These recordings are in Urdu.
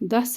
10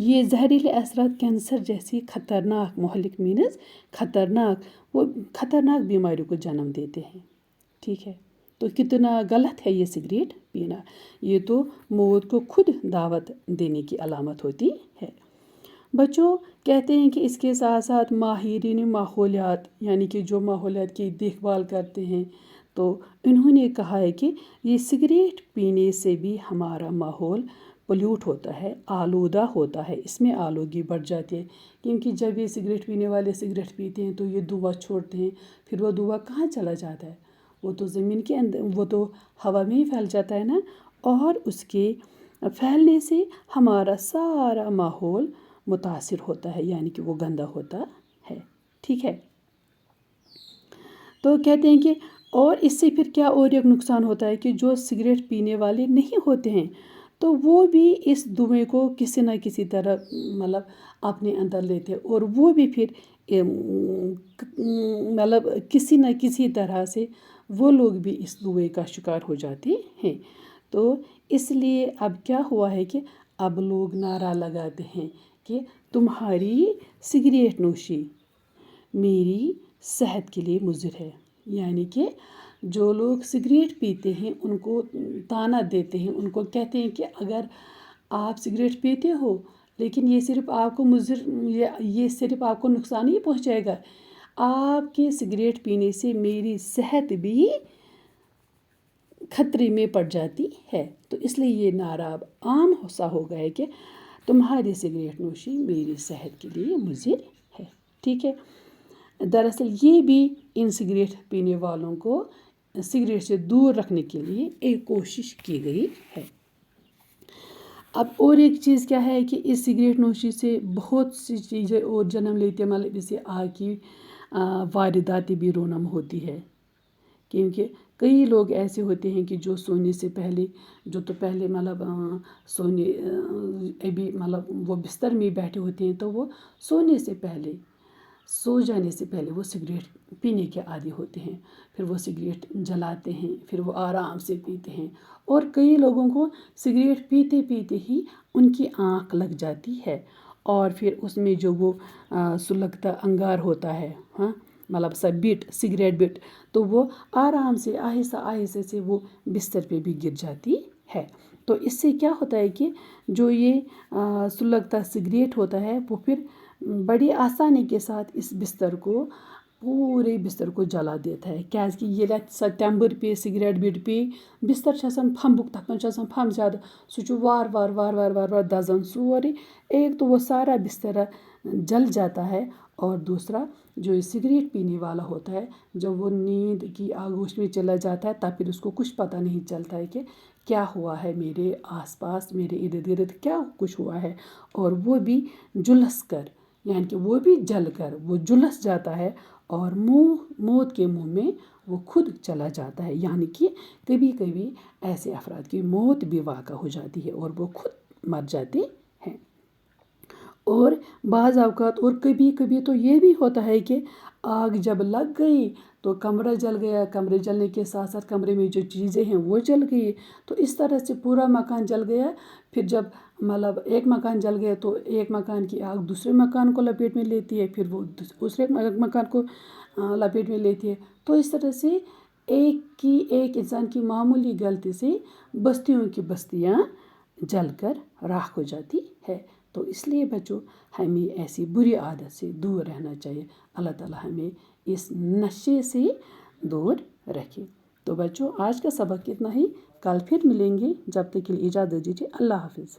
یہ زہریلے اثرات کینسر جیسی خطرناک مہلک مینز خطرناک بیماریوں کو جنم دیتے ہیں. ٹھیک ہے، تو کتنا غلط ہے یہ سگریٹ پینا. یہ تو موت کو خود دعوت دینے کی علامت ہوتی ہے. بچوں کہتے ہیں کہ اس کے ساتھ ساتھ ماہرین ماحولیات یعنی کہ جو ماحولیات کی دیکھ بھال کرتے ہیں، تو انہوں نے کہا ہے کہ یہ سگریٹ پینے سے بھی ہمارا ماحول پلیوٹ ہوتا ہے، آلودہ ہوتا ہے، اس میں آلودگی بڑھ جاتی ہے. کیونکہ جب یہ سگریٹ پینے والے سگریٹ پیتے ہیں تو یہ دھواں چھوڑتے ہیں. پھر وہ دھواں کہاں چلا جاتا ہے؟ وہ تو زمین کے اندر، وہ تو ہوا میں ہی پھیل جاتا ہے نا. اور اس کے پھیلنے سے ہمارا سارا ماحول متاثر ہوتا ہے، یعنی کہ وہ گندا ہوتا ہے. ٹھیک ہے، تو کہتے ہیں کہ اور اس سے پھر کیا اور ایک نقصان ہوتا ہے کہ جو سگریٹ پینے والے نہیں ہوتے ہیں تو وہ بھی اس دھوئیں کو کسی نہ کسی طرح اپنے اندر لیتے ہیں، اور وہ بھی پھر کسی نہ کسی طرح سے وہ لوگ بھی اس دھوئیں کا شکار ہو جاتے ہیں. تو اس لیے اب کیا ہوا ہے کہ اب لوگ نعرہ لگاتے ہیں کہ تمہاری سگریٹ نوشی میری صحت کے لیے مضر ہے. یعنی کہ جو لوگ سگریٹ پیتے ہیں ان کو طعنہ دیتے ہیں، ان کو کہتے ہیں کہ اگر آپ سگریٹ پیتے ہو لیکن یہ صرف آپ کو یہ صرف آپ کو نقصان ہی پہنچائے گا، آپ کے سگریٹ پینے سے میری صحت بھی خطرے میں پڑ جاتی ہے. تو اس لیے یہ نعرہ اب عام سا ہو گیا ہے کہ تمہاری سگریٹ نوشی میری صحت کے لیے مضر ہے. ٹھیک ہے، دراصل یہ بھی ان سگریٹ پینے والوں کو سگریٹ سے دور رکھنے کے لیے ایک کوشش کی گئی ہے. اب اور ایک چیز کیا ہے کہ اس سگریٹ نوشی سے بہت سی چیزیں اور جنم لیتی ہیں. اسے آگ کی وارداتیں بھی رونم ہوتی ہے. کیونکہ کئی لوگ ایسے ہوتے ہیں کہ جو سونے سے پہلے سونے ابھی وہ بستر میں بیٹھے ہوتے ہیں تو وہ سونے سے پہلے، سو جانے سے پہلے وہ سگریٹ پینے کے عادی ہوتے ہیں. پھر وہ سگریٹ جلاتے ہیں، پھر وہ آرام سے پیتے ہیں. اور کئی لوگوں کو سگریٹ پیتے پیتے ہی ان کی آنکھ لگ جاتی ہے، اور پھر اس میں جو وہ سلگتا انگار ہوتا ہے، سگریٹ بٹ، تو وہ آرام سے آہستہ آہستہ سے وہ بستر پہ بھی گر جاتی ہے. تو اس سے کیا ہوتا ہے کہ جو یہ سلگتا سگریٹ ہوتا ہے وہ پھر بڑی آسانی کے ساتھ اس پورے بستر کو جلا دیتا ہے. کیازِ کہ یہ سا تیمبر پہ سگریٹ بٹ پہ بستر چھِ آسان پھمبُک، تَتھ منٛز چھِ آسان پھمب زیادٕ، سُہ چھُ وار وار دَزان سورُے. ایک تو وہ سارا بستر جل جاتا ہے، اور دوسرا جو یہ سگریٹ پینے والا ہوتا ہے جب وہ نیند کی آغوش میں چلا جاتا ہے تب پھر اس کو کچھ پتہ نہیں چلتا ہے کہ کیا ہوا ہے میرے آس پاس، میرے ارد گرد کیا کچھ ہوا ہے. اور وہ بھی جھلس کر، یعنی کہ وہ بھی جل کر وہ جھلس جاتا ہے اور موت کے منہ میں وہ خود چلا جاتا ہے. یعنی کہ کبھی کبھی ایسے افراد کی موت بھی واقع ہو جاتی ہے اور وہ خود مر جاتے ہیں. اور بعض اوقات اور کبھی کبھی تو یہ بھی ہوتا ہے کہ آگ جب لگ گئی تو کمرہ جل گیا، کمرے جلنے کے ساتھ ساتھ کمرے میں جو چیزیں ہیں وہ جل گئی. تو اس طرح سے پورا مکان جل گیا. پھر جب ایک مکان جل گیا تو ایک مکان کی آگ دوسرے مکان کو لپیٹ میں لیتی ہے، پھر وہ دوسرے مکان کو لپیٹ میں لیتی ہے. تو اس طرح سے ایک انسان کی معمولی غلطی سے بستیوں کی بستیاں جل کر راکھ ہو جاتی ہے. تو اس لیے بچوں ہمیں ایسی بری عادت سے دور رہنا چاہیے. اللہ تعالیٰ ہمیں اس نشے سے دور رکھے. تو بچوں آج کا سبق اتنا ہی، کل پھر ملیں گے. جب تک کے لیے اجازت دیجیے. اللہ حافظ.